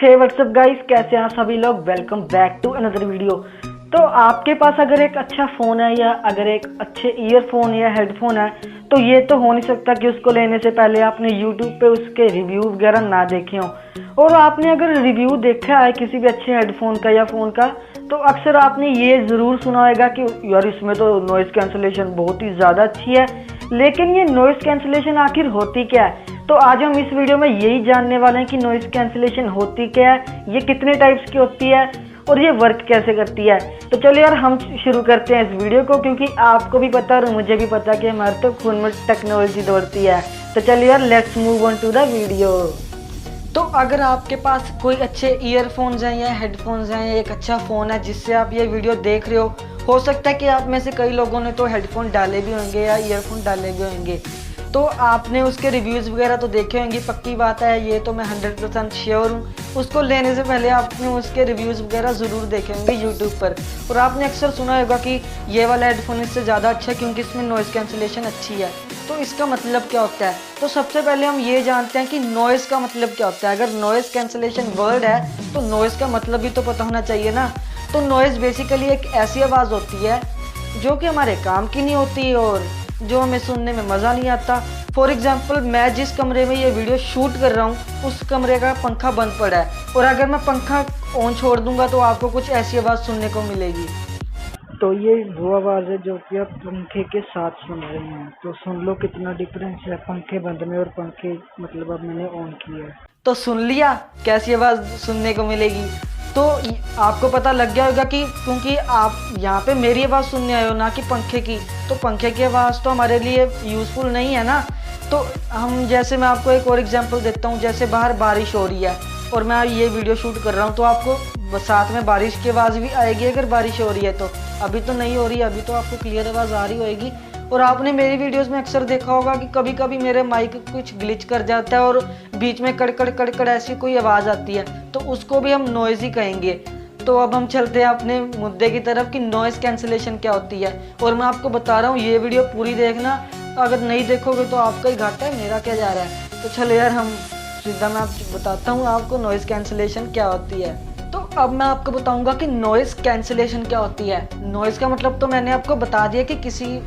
हे WhatsApp guys, कैसे हैं आप सभी लोग। Welcome back to another video. तो आपके पास अगर एक अच्छा फ़ोन है या अगर एक अच्छे ईयरफोन या हेडफोन है तो ये तो हो नहीं सकता कि उसको लेने से पहले आपने यूट्यूब पे उसके रिव्यू वगैरह ना देखे हों। और आपने अगर रिव्यू देखा है किसी भी अच्छे हेडफोन का या फ़ोन का तो अक्सर आपने ये ज़रूर सुना होगा कि यार इसमें तो नॉइज़ कैंसलेशन बहुत ही ज़्यादा अच्छी है। लेकिन ये नॉइज़ कैंसलेशन आखिर होती क्या है? तो आज हम इस वीडियो में यही जानने वाले हैं कि नॉइज़ कैंसलेशन होती क्या है, ये कितने टाइप्स की होती है और ये वर्क कैसे करती है। तो चलिए यार हम शुरू करते हैं इस वीडियो को, क्योंकि आपको भी पता और मुझे भी पता कि हमारे तो खून में टेक्नोलॉजी दौड़ती है। तो चलिए यार let's move on to the video. तो अगर आपके पास कोई अच्छे ईयरफोन्स हैं या हेडफोन्स हैं या एक अच्छा फ़ोन है जिससे आप ये वीडियो देख रहे हो सकता है कि आप में से कई लोगों ने तो हेडफोन डाले भी होंगे या ईयरफोन डाले भी होंगे, तो आपने उसके रिव्यूज़ वगैरह तो देखे होंगे, पक्की बात है, ये तो मैं 100% श्योर हूँ। उसको लेने से पहले आपने उसके रिव्यूज़ वगैरह ज़रूर देखे होंगे यूट्यूब पर, और आपने अक्सर सुना होगा कि ये वाला हेडफोन इससे ज़्यादा अच्छा क्योंकि इसमें नॉइज़ कैंसलेशन अच्छी है। तो इसका मतलब क्या होता है? तो सबसे पहले हम ये जानते हैं कि नॉइज़ का मतलब क्या होता है। अगर नॉइज़ कैंसलेशन वर्ड है तो नॉइज़ का मतलब भी तो पता होना चाहिए ना। तो नॉइज़ बेसिकली एक ऐसी आवाज़ होती है जो कि हमारे काम की नहीं होती और जो हमें सुनने में मज़ा नहीं आता। फॉर एग्ज़ाम्पल, मैं जिस कमरे में ये वीडियो शूट कर रहा हूँ उस कमरे का पंखा बंद पड़ा है और अगर मैं पंखा ऑन छोड़ दूंगा तो आपको कुछ ऐसी आवाज़ सुनने को मिलेगी। तो ये वो आवाज़ है जो कि आप पंखे के साथ सुन रहे हैं। तो सुन लो कितना डिफरेंस है पंखे बंद में और पंखे मतलब अब मैंने ऑन किया है। तो सुन लिया कैसी आवाज़ सुनने को मिलेगी। तो आपको पता लग गया होगा कि क्योंकि आप यहाँ पे मेरी आवाज़ सुनने आए हो ना कि पंखे की, तो पंखे की आवाज़ तो हमारे लिए यूज़फुल नहीं है ना। तो हम जैसे मैं आपको एक और एग्जांपल देता हूँ, जैसे बाहर बारिश हो रही है और मैं ये वीडियो शूट कर रहा हूँ तो आपको साथ में बारिश की आवाज़ भी आएगी अगर बारिश हो रही है तो। अभी तो नहीं हो रही है, अभी तो आपको क्लियर आवाज़ आ रही होगी। और आपने मेरी वीडियोस में अक्सर देखा होगा कि कभी कभी मेरे माइक कुछ ग्लिच कर जाता है और बीच में कड़कड़ कड़कड़ ऐसी कोई आवाज़ आती है, तो उसको भी हम नॉइज़ ही कहेंगे। तो अब हम चलते हैं अपने मुद्दे की तरफ कि नॉइज़ कैंसलेशन क्या होती है। और मैं आपको बता रहा हूँ ये वीडियो पूरी देखना, अगर नहीं देखोगे तो आपका ही घाटा है, मेरा क्या जा रहा है। तो चलो यार हम सीधा मैं बताता हूँ आपको नॉइज़ कैंसलेशन क्या होती है। तो अब मैं आपको बताऊंगा कि नॉइज़ कैंसलेशन क्या होती है। नॉइज़ का मतलब तो मैंने आपको बता दिया कि किसी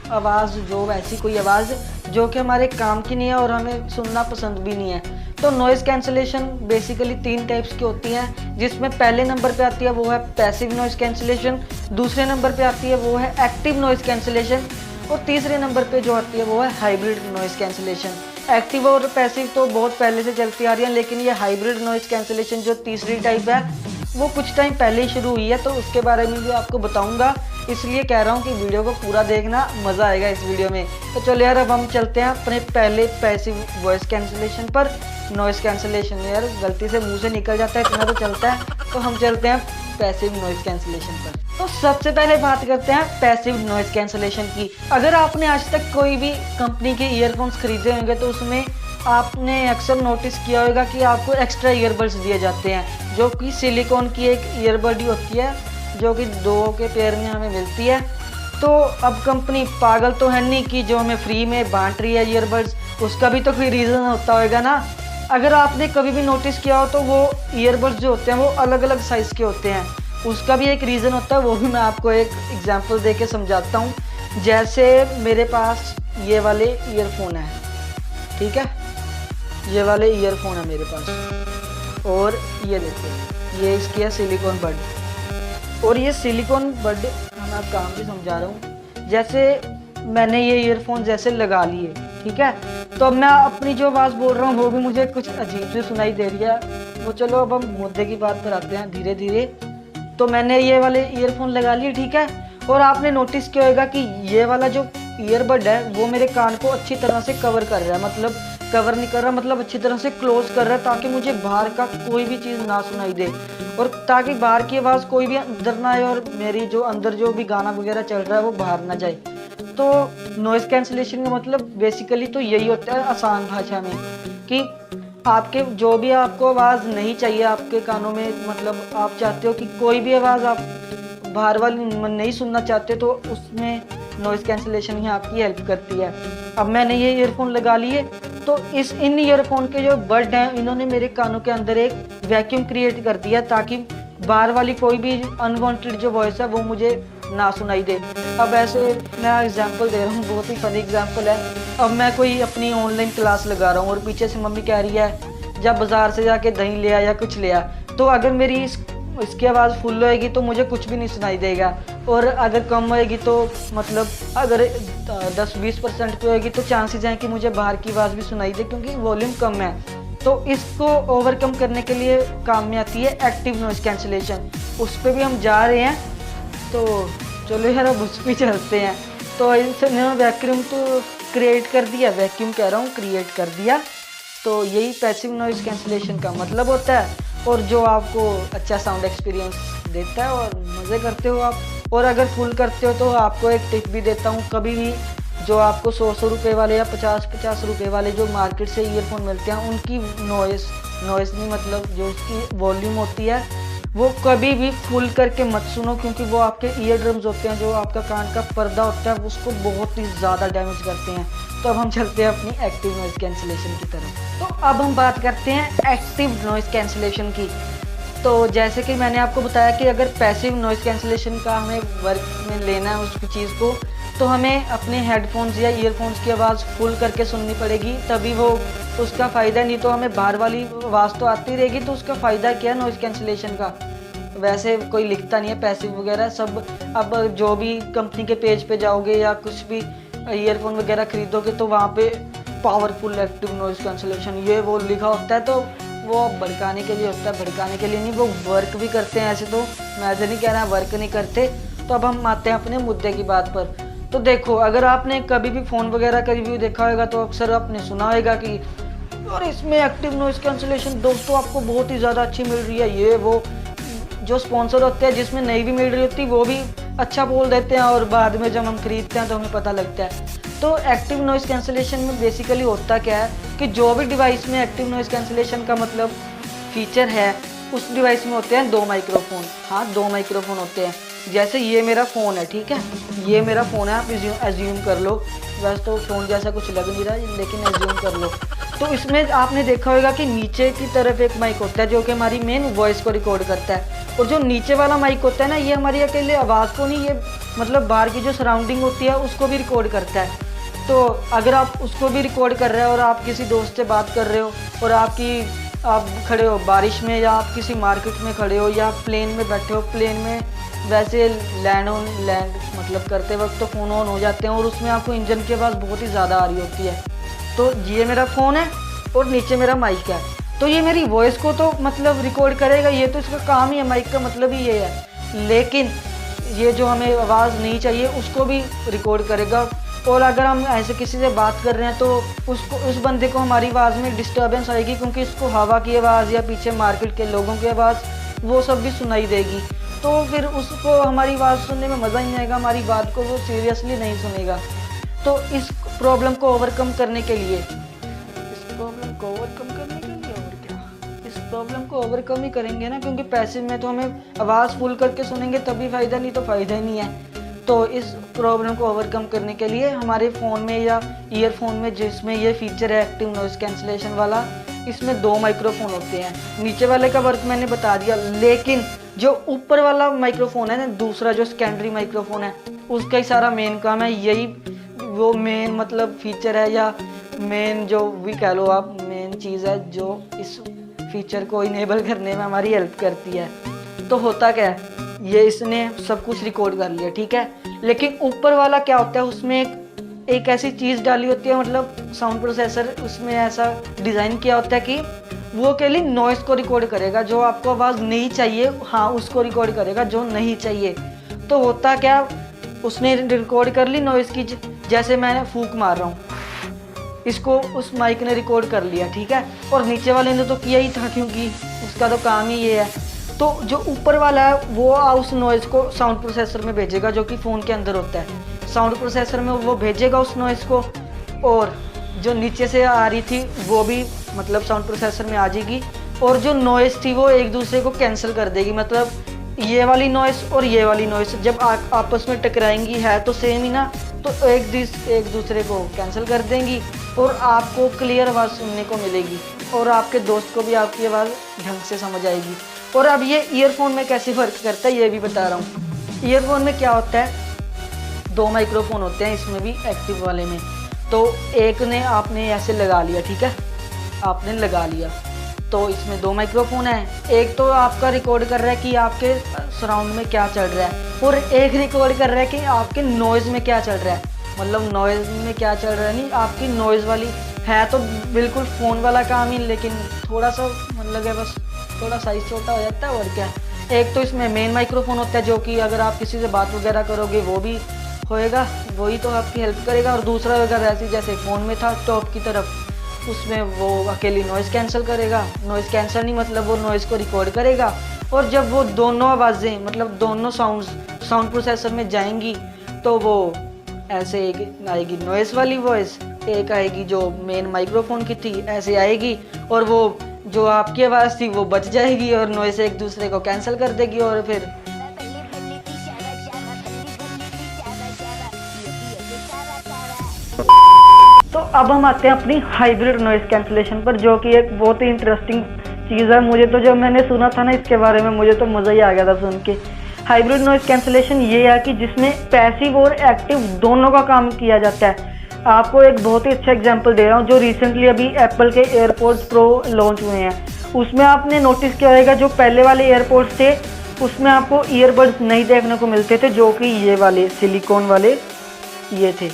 आवाज़, जो ऐसी कोई आवाज़ जो कि हमारे काम की नहीं है और हमें सुनना पसंद भी नहीं है। तो नॉइज़ कैंसलेशन बेसिकली 3 टाइप्स की होती हैं, जिसमें पहले नंबर पे आती है वो है पैसिव नॉइज़ कैंसलेशन, दूसरे नंबर पे आती है वो है एक्टिव नॉइज़ कैंसलेशन और तीसरे नंबर पे जो आती है वो है हाइब्रिड नॉइज़ कैंसलेशन। एक्टिव और पैसिव तो बहुत पहले से चलती आ रही है, लेकिन ये हाइब्रिड नॉइज़ कैंसलेशन जो तीसरी टाइप है वो कुछ टाइम पहले ही शुरू हुई है, तो उसके बारे में भी आपको बताऊंगा। इसलिए कह रहा हूँ कि वीडियो को पूरा देखना, मज़ा आएगा इस वीडियो में। तो चलो यार अब हम चलते हैं अपने पहले पैसिव वॉइस कैंसलेशन पर। नॉइज़ कैंसलेशन यार गलती से मुंह से निकल जाता है, इतना तो चलता है। तो हम चलते हैं पैसिव नॉइज़ कैंसलेशन पर। तो सबसे पहले बात करते हैं पैसिव नॉइज़ कैंसलेशन की। अगर आपने आज तक कोई भी कंपनी के ईयरफोन्स खरीदे होंगे तो उसमें आपने अक्सर नोटिस किया होगा कि आपको एक्स्ट्रा ईयरबड्स दिए जाते हैं, जो कि सिलिकॉन की एक ईयरबड ही होती है जो कि 2 के पेयर में हमें मिलती है। तो अब कंपनी पागल तो है नहीं कि जो हमें फ्री में बांट रही है ईयरबड्स, उसका भी तो कोई रीज़न होता होगा ना। अगर आपने कभी भी नोटिस किया हो तो वो ईयरबड्स जो होते हैं वो अलग अलग साइज़ के होते हैं, उसका भी एक रीज़न होता है, वो भी मैं आपको एक एग्जांपल दे के समझाता हूँ। जैसे मेरे पास ये वाले ईयरफोन है, ठीक है, ये वाले ईयरफोन है मेरे पास, और ये देखो ये इसकी है सिलिकॉन बड। और ये सिलिकॉन बड मैं आपको काम भी समझा रहा हूँ। जैसे मैंने ये ईयरफोन जैसे लगा लिए, ठीक है, तो अब मैं अपनी जो आवाज़ बोल रहा हूँ वो भी मुझे कुछ अजीब सी सुनाई दे रही है। वो चलो अब हम मुद्दे की बात पर आते हैं धीरे धीरे। तो मैंने ये वाले ईयरफोन लगा लिए, ठीक है, और आपने नोटिस किया होगा कि ये वाला जो ईयरबड है वो मेरे कान को अच्छी तरह से कवर कर रहा है, मतलब कवर नहीं कर रहा, मतलब अच्छी तरह से क्लोज कर रहा है, ताकि मुझे बाहर का कोई भी चीज़ ना सुनाई दे और ताकि बाहर की आवाज़ कोई भी अंदर ना आए और मेरी जो अंदर जो भी गाना वगैरह चल रहा है वो बाहर ना जाए। तो नॉइज़ कैंसलेशन का मतलब बेसिकली तो यही होता है आसान भाषा में, कि आपके जो भी आपको आवाज़ नहीं चाहिए आपके कानों में, मतलब आप चाहते हो कि कोई भी आवाज़ आप बाहर वाली नहीं सुनना चाहते, तो उसमें नॉइज़ कैंसलेशन ही आपकी हेल्प करती है। अब मैंने ये ईयरफोन लगा लिए तो इस इन ईयरफोन के जो बड हैं इन्होंने मेरे कानों के अंदर एक वैक्यूम क्रिएट कर दिया ताकि बाहर वाली कोई भी अनवांटेड जो वॉइस है वो मुझे ना सुनाई दे। अब ऐसे मैं एग्जांपल दे रहा हूँ, बहुत ही फनी एग्जांपल है। अब मैं कोई अपनी ऑनलाइन क्लास लगा रहा हूँ और पीछे से मम्मी कह रही है जब बाज़ार से जाके दही ले आ या कुछ ले आ, तो अगर मेरी इसकी आवाज़ फुल होएगी तो मुझे कुछ भी नहीं सुनाई देगा, और अगर कम होएगी तो मतलब अगर 10-20% पे होएगी तो चांसेस हैं कि मुझे बाहर की आवाज़ भी सुनाई दे क्योंकि वॉल्यूम कम है। तो इसको ओवरकम करने के लिए काम में आती है एक्टिव नॉइज़ कैंसिलेशन, उस पर भी हम जा रहे हैं। तो चलो यार अब उस पर चलते हैं। तो इसने वैक्यूम तो क्रिएट कर दिया, वैक्यूम कह रहा हूँ क्रिएट कर दिया। तो यही पैसिव नॉइज़ कैंसिलेशन का मतलब होता है, और जो आपको अच्छा साउंड एक्सपीरियंस देता है और मज़े करते हो आप। और अगर फुल करते हो तो आपको एक टिप भी देता हूँ, कभी भी जो आपको 100 रुपये वाले या 50 रुपये वाले जो मार्केट से ईयरफोन मिलते हैं उनकी नॉइज़ नहीं मतलब जो उसकी वॉल्यूम होती है वो कभी भी फुल करके मत सुनो, क्योंकि वो आपके ईयर ड्रम्स होते हैं जो आपका कान का पर्दा होता है उसको बहुत ही ज़्यादा डैमेज करते हैं। तो अब हम चलते हैं अपनी एक्टिव नॉइज़ कैंसिलेशन की तरफ। तो अब हम बात करते हैं एक्टिव नॉइज़ कैंसिलेशन की। तो जैसे कि मैंने आपको बताया कि अगर पैसिव नॉइज़ कैंसिलेशन का हमें वर्क में लेना है उस चीज़ को, तो हमें अपने हेडफोन्स या ईयरफोन्स की आवाज़ फुल करके सुननी पड़ेगी, तभी वो उसका फ़ायदा। नहीं तो हमें बाहर वाली आवाज़ तो आती रहेगी, तो उसका फ़ायदा क्या है नॉइज़ कैंसिलेशन का। वैसे कोई लिखता नहीं है पैसिव वगैरह सब। अब जो भी कंपनी के पेज पे जाओगे या कुछ भी ईयरफोन वगैरह खरीदोगे तो वहाँ पे पावरफुल एक्टिव नॉइज़ कैंसिलेशन ये वो लिखा होता है, तो वो भड़काने के लिए होता है, भड़काने के लिए नहीं। वो वर्क भी करते हैं ऐसे, तो मैं ऐसे नहीं कह रहा वर्क नहीं करते। तो अब हम आते हैं अपने मुद्दे की बात पर। तो देखो, अगर आपने कभी भी फ़ोन वगैरह का रिव्यू देखा होगा तो अक्सर आपने सुना होगा कि और इसमें एक्टिव नॉइज़ कैंसिलेशन दोस्तों आपको बहुत ही ज़्यादा अच्छी मिल रही है। ये वो जो स्पॉन्सर होते हैं जिसमें नहीं भी मिल रही होती वो भी अच्छा बोल देते हैं, और बाद में जब हम खरीदते हैं तो हमें पता लगता है। तो एक्टिव नॉइज़ कैंसिलेशन में बेसिकली होता क्या है कि जो भी डिवाइस में एक्टिव नॉइज़ कैंसिलेशन का मतलब फीचर है उस डिवाइस में होते हैं 2 माइक्रोफोन। हाँ, 2 माइक्रोफोन होते हैं। जैसे ये मेरा फ़ोन है, ठीक है, ये मेरा फ़ोन है, आप एज्यूम कर लो। वैसे तो फ़ोन जैसा कुछ लग नहीं रहा लेकिन एज्यूम कर लो। तो इसमें आपने देखा होगा कि नीचे की तरफ एक माइक होता है जो कि हमारी मेन वॉइस को रिकॉर्ड करता है, और जो नीचे वाला माइक होता है ना ये हमारी अकेले आवाज़ को नहीं, ये मतलब बाहर की जो सराउंडिंग होती है उसको भी रिकॉर्ड करता है। तो अगर आप उसको भी रिकॉर्ड कर रहे हो और आप किसी दोस्त से बात कर रहे हो और आप खड़े हो बारिश में, या आप किसी मार्केट में खड़े हो, या प्लेन में बैठे हो, प्लेन में वैसे लैंड मतलब करते वक्त तो फ़ोन ऑन हो जाते हैं और उसमें आपको इंजन की आवाज़ बहुत ही ज़्यादा आ रही होती है। तो ये मेरा फ़ोन है और नीचे मेरा माइक है, तो ये मेरी वॉइस को तो मतलब रिकॉर्ड करेगा, ये तो इसका काम ही है, माइक का मतलब ही ये है। लेकिन ये जो हमें आवाज़ नहीं चाहिए उसको भी रिकॉर्ड करेगा। और अगर हम ऐसे किसी से बात कर रहे हैं तो उस बंदे को हमारी आवाज़ में डिस्टर्बेंस आएगी, क्योंकि इसको हवा की आवाज़ या पीछे मार्केट के लोगों की आवाज़ वो सब भी सुनाई देगी। तो फिर उसको हमारी आवाज़ सुनने में मज़ा ही नहीं आएगा, हमारी बात को वो सीरियसली नहीं सुनेगा। तो इस प्रॉब्लम को ओवरकम करने के लिए इस प्रॉब्लम को ओवरकम ही करेंगे ना, क्योंकि पैसिव में तो हमें आवाज़ फुल करके सुनेंगे तभी फ़ायदा, नहीं तो फ़ायदा ही नहीं है। तो इस प्रॉब्लम को ओवरकम करने के लिए हमारे फ़ोन में या ईयरफोन में जिसमें ये फीचर है एक्टिव नॉइज़ कैंसिलेशन वाला, इसमें 2 माइक्रोफोन होते हैं। नीचे वाले का वर्क मैंने बता दिया, लेकिन जो ऊपर वाला माइक्रोफोन है ना, दूसरा जो सेकेंडरी माइक्रोफोन है, उसका ही सारा मेन काम है, यही वो मेन मतलब फीचर है, या मेन जो भी कह लो आप, मेन चीज़ है जो इस फीचर को इनेबल करने में हमारी हेल्प करती है। तो होता क्या है, ये इसने सब कुछ रिकॉर्ड कर लिया, ठीक है, लेकिन ऊपर वाला क्या होता है, उसमें एक ऐसी चीज़ डाली होती है, मतलब साउंड प्रोसेसर उसमें ऐसा डिज़ाइन किया होता है कि वो अकेले नॉइज़ को रिकॉर्ड करेगा, जो आपको आवाज़ नहीं चाहिए हाँ उसको रिकॉर्ड करेगा, जो नहीं चाहिए। तो होता क्या, उसने रिकॉर्ड कर ली नॉइज़ की, जैसे मैं फूंक मार रहा हूँ, इसको उस माइक ने रिकॉर्ड कर लिया, ठीक है, और नीचे वाले ने तो किया ही था क्योंकि उसका तो काम ही ये है। तो जो ऊपर वाला है वो उस नॉइज़ को साउंड प्रोसेसर में भेजेगा, जो कि फ़ोन के अंदर होता है। साउंड प्रोसेसर में वो भेजेगा उस नॉइज़ को, और जो नीचे से आ रही थी वो भी मतलब साउंड प्रोसेसर में आ जाएगी, और जो नॉइज़ थी वो एक दूसरे को कैंसिल कर देगी। मतलब ये वाली नॉइज़ और ये वाली नॉइज़ जब आपस में टकराएंगी है तो सेम ही ना, तो एक दूसरे को कैंसिल कर देंगी, और आपको क्लियर आवाज़ सुनने को मिलेगी और आपके दोस्त को भी आपकी आवाज़ ढंग से समझ आएगी। और अब ये ईयरफोन में कैसे वर्क करता है ये भी बता रहा हूँ। ईयरफोन में क्या होता है, 2 माइक्रोफोन होते हैं इसमें भी, एक्टिव वाले में। तो एक ने आपने ऐसे लगा लिया, ठीक है, आपने लगा लिया तो इसमें 2 माइक्रोफोन है। एक तो आपका रिकॉर्ड कर रहा है कि आपके सराउंड में क्या चल रहा है, और एक रिकॉर्ड कर रहा है कि आपके नॉइज़ में क्या चल रहा है। मतलब नॉइज़ में क्या चल रहा है, नहीं आपकी नॉइज़ वाली है तो बिल्कुल फ़ोन वाला काम ही, लेकिन थोड़ा सा मतलब है, बस थोड़ा साइज़ छोटा हो जाता है और क्या। एक तो इसमें मेन माइक्रोफोन होता है जो कि अगर आप किसी से बात वगैरह करोगे वो भी होएगा, वही तो आपकी हेल्प करेगा। और दूसरा अगर ऐसे जैसे फ़ोन में था टॉप की तरफ, उसमें वो अकेली नॉइज़ कैंसिल करेगा। नॉइज़ कैंसिल नहीं मतलब वो नॉइज़ को रिकॉर्ड करेगा, और जब वो दोनों आवाज़ें मतलब दोनों साउंड प्रोसेसर में जाएंगी तो वो ऐसे एक आएगी नॉइज़ वाली वॉइस, एक आएगी जो मेन माइक्रोफोन की थी ऐसे आएगी, और वो जो आपकी आवाज़ थी वो बच जाएगी और नॉइज़ एक दूसरे को कैंसिल कर देगी। और फिर तो अब हम आते हैं अपनी हाइब्रिड नॉइज़ कैंसिलेशन पर, जो कि एक बहुत ही इंटरेस्टिंग चीज़ है। मुझे तो जब मैंने सुना था ना इसके बारे में, मुझे तो मज़ा ही आ गया था सुन के। हाइब्रिड नॉइज़ कैंसिलेशन ये है कि जिसमें पैसिव और एक्टिव दोनों का काम किया जाता है। आपको एक बहुत ही अच्छा एग्जांपल दे रहा हूँ, जो रिसेंटली अभी एप्पल के एयरपॉड्स प्रो लॉन्च हुए हैं। उसमें आपने नोटिस किया होगा जो पहले वाले एयरपॉड्स थे उसमें आपको ईयरबड्स नहीं देखने को मिलते थे, जो कि ये वाले सिलिकॉन वाले ये थे।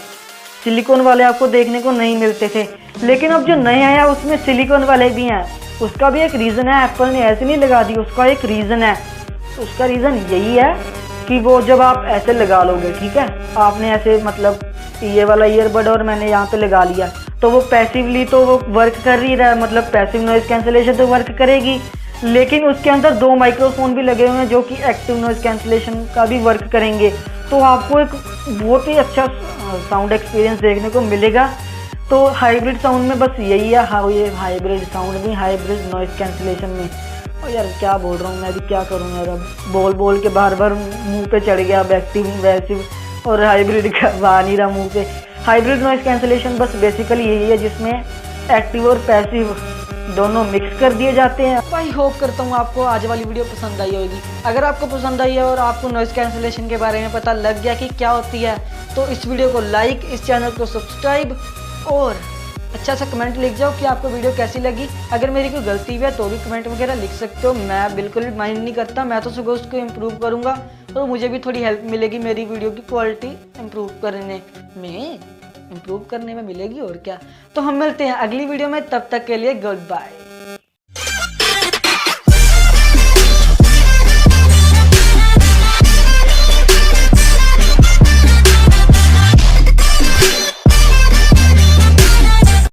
सिलिकॉन वाले आपको देखने को नहीं मिलते थे, लेकिन अब जो नए आया उसमें सिलिकॉन वाले भी हैं। उसका भी एक रीज़न है, एप्पल ने ऐसे नहीं लगा दी, उसका एक रीज़न है। उसका रीज़न यही है कि वो जब आप ऐसे लगा लोगे, ठीक है, आपने ऐसे मतलब ये वाला ईयरबड और मैंने यहाँ पे लगा लिया, तो वो पैसिवली तो वो वर्क कर ही रहा है, मतलब पैसिव नॉइज़ कैंसिलेशन तो वर्क करेगी, लेकिन उसके अंदर 2 माइक्रोफोन भी लगे हुए हैं जो कि एक्टिव नॉइज़ कैंसिलेशन का भी वर्क करेंगे। तो आपको एक बहुत ही अच्छा साउंड एक्सपीरियंस देखने को मिलेगा। तो हाइब्रिड साउंड में बस यही है, हाँ ये हाइब्रिड साउंड में, हाइब्रिड नॉइज़ कैंसिलेशन में। और यार क्या बोल रहा हूँ मैं, अभी क्या करूँ यार, अब बोल के बार मुंह पे चढ़ गया। अब एक्टिव वैसिव और हाइब्रिड का आ नहीं रहा मुंह पे। हाइब्रिड नॉइज़ कैंसिलेशन बस बेसिकली यही है जिसमें एक्टिव और पैसिव दोनों मिक्स कर दिए जाते हैं। आई होप करता हूँ आपको आज वाली वीडियो पसंद आई होगी। अगर आपको पसंद आई है और आपको नॉइज़ कैंसिलेशन के बारे में पता लग गया कि क्या होती है, तो इस वीडियो को लाइक, इस चैनल को सब्सक्राइब और अच्छा सा कमेंट लिख जाओ कि आपको वीडियो कैसी लगी। अगर मेरी कोई गलती भी है तो भी कमेंट वगैरह लिख सकते हो, मैं बिल्कुल भी माइंड नहीं करता। मैं तो सुबह उसको इम्प्रूव करूँगा और मुझे भी थोड़ी हेल्प मिलेगी मेरी वीडियो की क्वालिटी इम्प्रूव करने में मिलेगी और क्या। तो हम मिलते हैं अगली वीडियो में, तब तक के लिए गुड बाय।